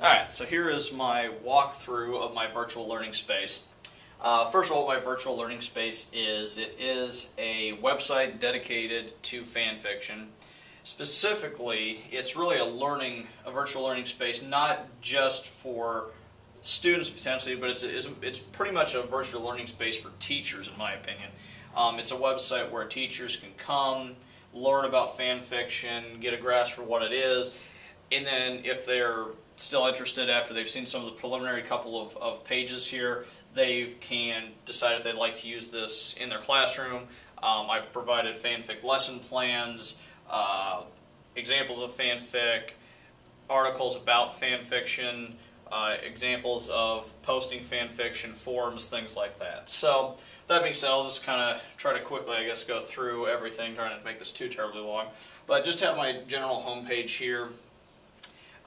Alright, so here is my walkthrough of my virtual learning space. First of all, what my virtual learning space is, it is a website dedicated to fanfiction. Specifically, it's really a virtual learning space, not just for students potentially, but it's pretty much a virtual learning space for teachers, in my opinion. It's a website where teachers can come, learn about fanfiction, get a grasp for what it is, and then if they're still interested after they've seen some of the preliminary couple of pages here, they can decide if they'd like to use this in their classroom. I've provided fanfic lesson plans, examples of fanfic, articles about fanfiction, examples of posting fanfiction, forums, things like that. So, that being said, I'll just kind of try to quickly, I guess, go through everything, trying not to make this too terribly long. But just have my general homepage here.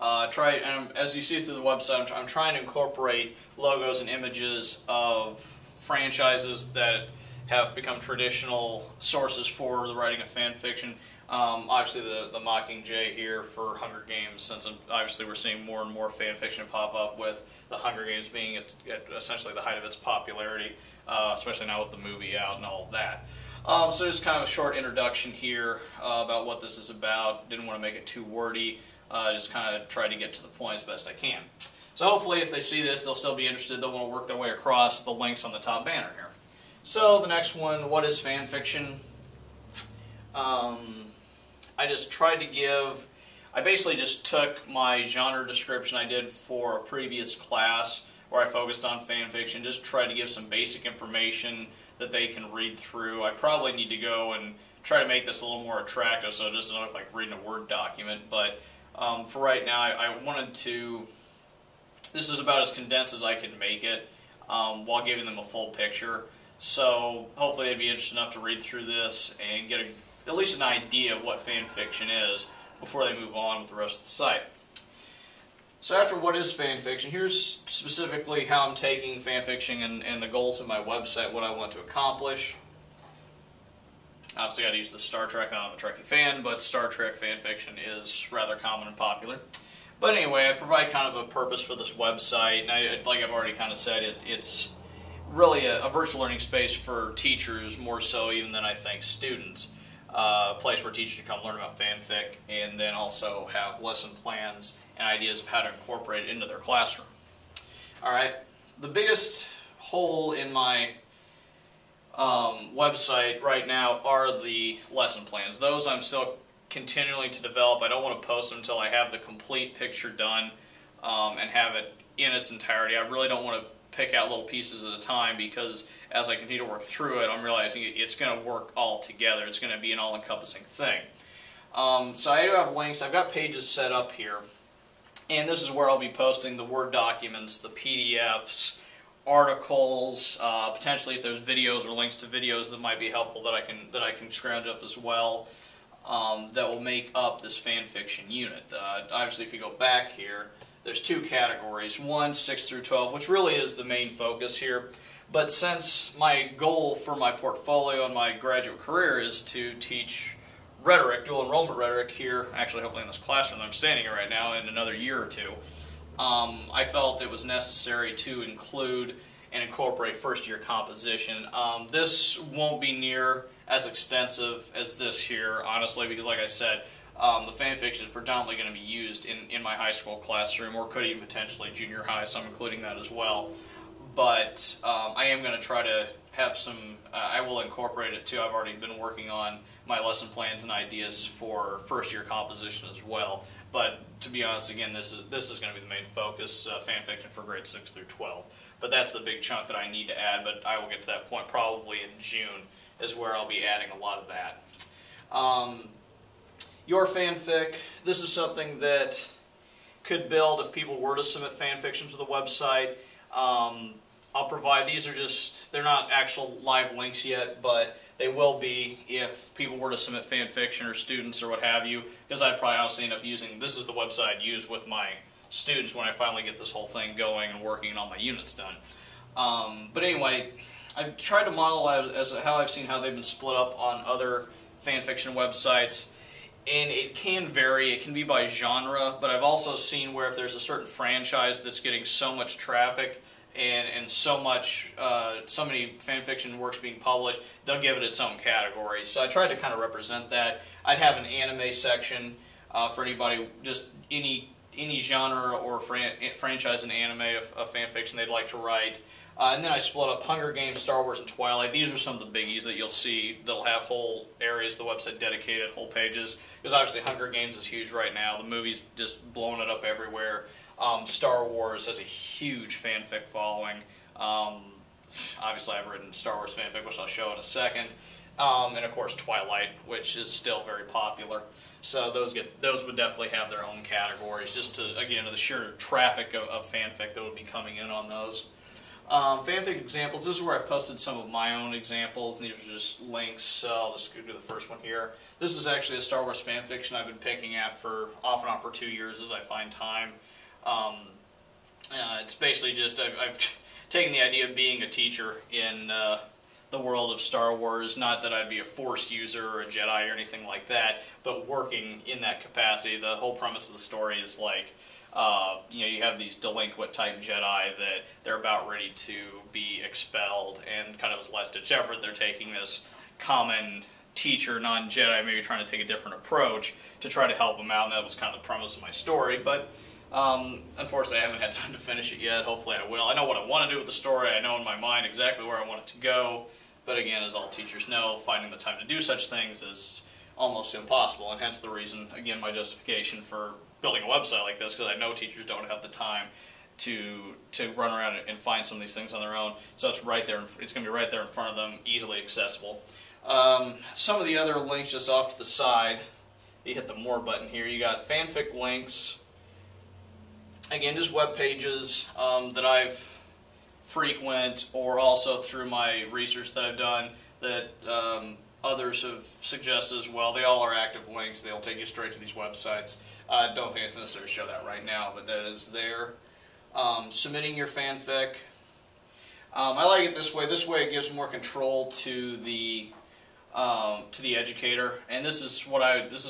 As you see through the website, I'm trying to incorporate logos and images of franchises that have become traditional sources for the writing of fan fiction. Obviously, the Mockingjay here for Hunger Games, since obviously we're seeing more and more fan fiction pop up with the Hunger Games being at essentially the height of its popularity, especially now with the movie out and all of that. So just kind of a short introduction here about what this is about. Didn't want to make it too wordy. Just kind of try to get to the point as best I can. So hopefully if they see this, they'll still be interested. They'll want to work their way across the links on the top banner here. So the next one, what is fan fiction? I just tried to I basically just took my genre description I did for a previous class where I focused on fan fiction, just tried to give some basic information that they can read through. I probably need to go and try to make this a little more attractive so it doesn't look like reading a Word document, but for right now, I wanted to, this is about as condensed as I can make it while giving them a full picture. So hopefully they'd be interested enough to read through this and get at least an idea of what fan fiction is before they move on with the rest of the site. So after what is fan fiction, here's specifically how I'm taking fan fiction and the goals of my website, what I want to accomplish. Obviously, I got to use the Star Trek. I'm a Trekkie fan, but Star Trek fan fiction is rather common and popular. But anyway, I provide kind of a purpose for this website. And like I've already kind of said, it's really a virtual learning space for teachers, more so even than I think students. A place where teachers can come learn about fanfic and then also have lesson plans and ideas of how to incorporate it into their classroom. Alright, the biggest hole in my website right now are the lesson plans. Those I'm still continuing to develop. I don't want to post them until I have the complete picture done and have it in its entirety. I really don't want to pick out little pieces at a time because as I continue to work through it, I'm realizing it's going to work all together. It's going to be an all-encompassing thing. So I do have links. I've got pages set up here, and this is where I'll be posting the Word documents, the PDFs, articles, potentially if there's videos or links to videos that might be helpful that I can scrounge up as well, that will make up this fan fiction unit. Obviously, if you go back here, there's two categories. One, 6 through 12, which really is the main focus here. But since my goal for my portfolio and my graduate career is to teach rhetoric, dual enrollment rhetoric here, actually hopefully in this classroom that I'm standing in right now in another year or two, I felt it was necessary to include and incorporate first-year composition. This won't be near as extensive as this here, honestly, because like I said, the fanfiction is predominantly going to be used in my high school classroom, or could even potentially junior high, so I'm including that as well. But I am going to try to have some, I will incorporate it too. I've already been working on my lesson plans and ideas for first-year composition as well. But to be honest, again, this is going to be the main focus, fanfiction for grades 6 through 12. But that's the big chunk that I need to add, but I will get to that point probably in June is where I'll be adding a lot of that. Your fanfic, this is something that could build if people were to submit fanfiction to the website. I'll provide, they're not actual live links yet, but they will be if people were to submit fanfiction or students or what have you, because I'd probably honestly end up using, this is the website I'd use with my students when I finally get this whole thing going and working and all my units done. But anyway, I've tried to model as how I've seen how they've been split up on other fanfiction websites. And it can vary. It can be by genre, but I've also seen where if there's a certain franchise that's getting so much traffic and so many fan fiction works being published, they'll give it its own category. So I tried to kind of represent that. I'd have an anime section for anybody, just any genre or franchise in anime of fan fiction they'd like to write. And then I split up Hunger Games, Star Wars, and Twilight. These are some of the biggies that you'll see. They'll have whole areas of the website dedicated, whole pages. Because obviously Hunger Games is huge right now. The movie's just blowing it up everywhere. Star Wars has a huge fanfic following. Obviously I've written Star Wars fanfic, which I'll show in a second. And of course Twilight, which is still very popular. So those would definitely have their own categories, just to, again, to the sheer traffic of fanfic that would be coming in on those. Fanfic examples, this is where I've posted some of my own examples, and these are just links, so I'll just go to the first one here. This is actually a Star Wars fanfiction I've been picking at for off and on for 2 years as I find time. It's basically just, I've taken the idea of being a teacher in the world of Star Wars, not that I'd be a Force user or a Jedi or anything like that, but working in that capacity. The whole premise of the story is like, you have these delinquent type Jedi that they're about ready to be expelled, and kind of as last-ditch effort, they're taking this common teacher, non-Jedi, maybe trying to take a different approach to try to help them out, and that was kind of the premise of my story. But unfortunately, I haven't had time to finish it yet. Hopefully I will. I know what I want to do with the story. I know in my mind exactly where I want it to go. But again, as all teachers know, finding the time to do such things is almost impossible, and hence the reason, again, my justification for building a website like this, because I know teachers don't have the time to run around and find some of these things on their own. So it's right there. It's going to be right there in front of them, easily accessible. Some of the other links just off to the side. You hit the More button here. You got fanfic links. Again, just web pages that I've frequent, or also through my research that I've done that others have suggested as well. They all are active links. They'll take you straight to these websites. I don't think I can necessarily show that right now, but that is there. Submitting your fanfic. I like it this way. This way it gives more control to the educator, and this is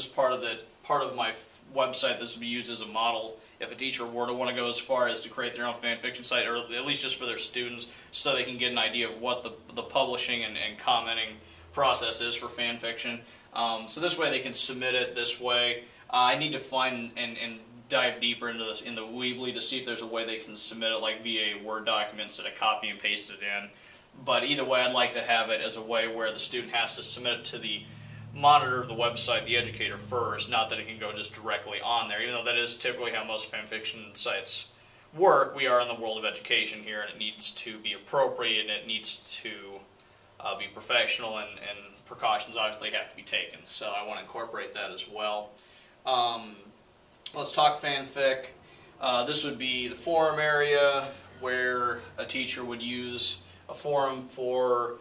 part of my website. This would be used as a model if a teacher were to want to go as far as to create their own fan fiction site, or at least just for their students, so they can get an idea of what the publishing and commenting process is for fan fiction. So this way they can submit it this way. I need to find and dive deeper into this in the Weebly to see if there's a way they can submit it like via a Word document instead of copy and paste it in. But either way, I'd like to have it as a way where the student has to submit it to the monitor of the website, the educator, first, not that it can go just directly on there, even though that is typically how most fanfiction sites work. We are in the world of education here, and it needs to be appropriate, and it needs to be professional, and precautions obviously have to be taken. So I want to incorporate that as well. Let's talk fanfic. This would be the forum area where a teacher would use a forum for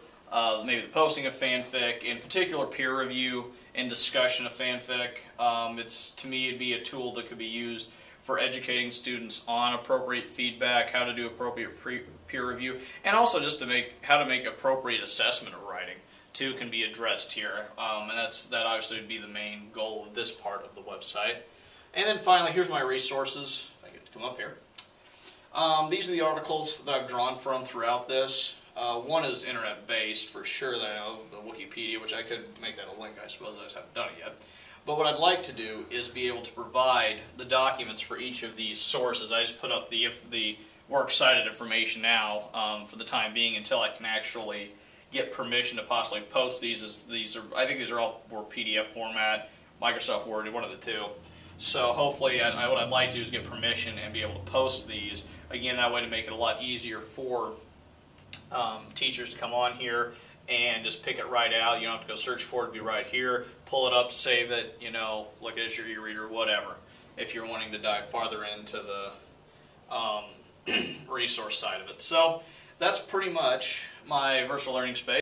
maybe the posting of fanfic, in particular peer review and discussion of fanfic. To me, it'd be a tool that could be used for educating students on appropriate feedback, how to do appropriate peer review, and also just how to make appropriate assessment of writing too can be addressed here. And that obviously would be the main goal of this part of the website. And then finally, here's my resources, if I get to come up here. These are the articles that I've drawn from throughout this. One is internet-based, for sure, that I know, the Wikipedia, which I could make that a link, I suppose. I just haven't done it yet. But what I'd like to do is be able to provide the documents for each of these sources. I just put up the works cited information now for the time being until I can actually get permission to possibly post these. I think these are all PDF format, Microsoft Word, one of the two. So hopefully, what I'd like to do is get permission and be able to post these. Again, that way to make it a lot easier for teachers to come on here and just pick it right out. You don't have to go search for it. It'll be right here. Pull it up, save it, look at it as your e-reader, whatever, if you're wanting to dive farther into the resource side of it. So that's pretty much my virtual learning space.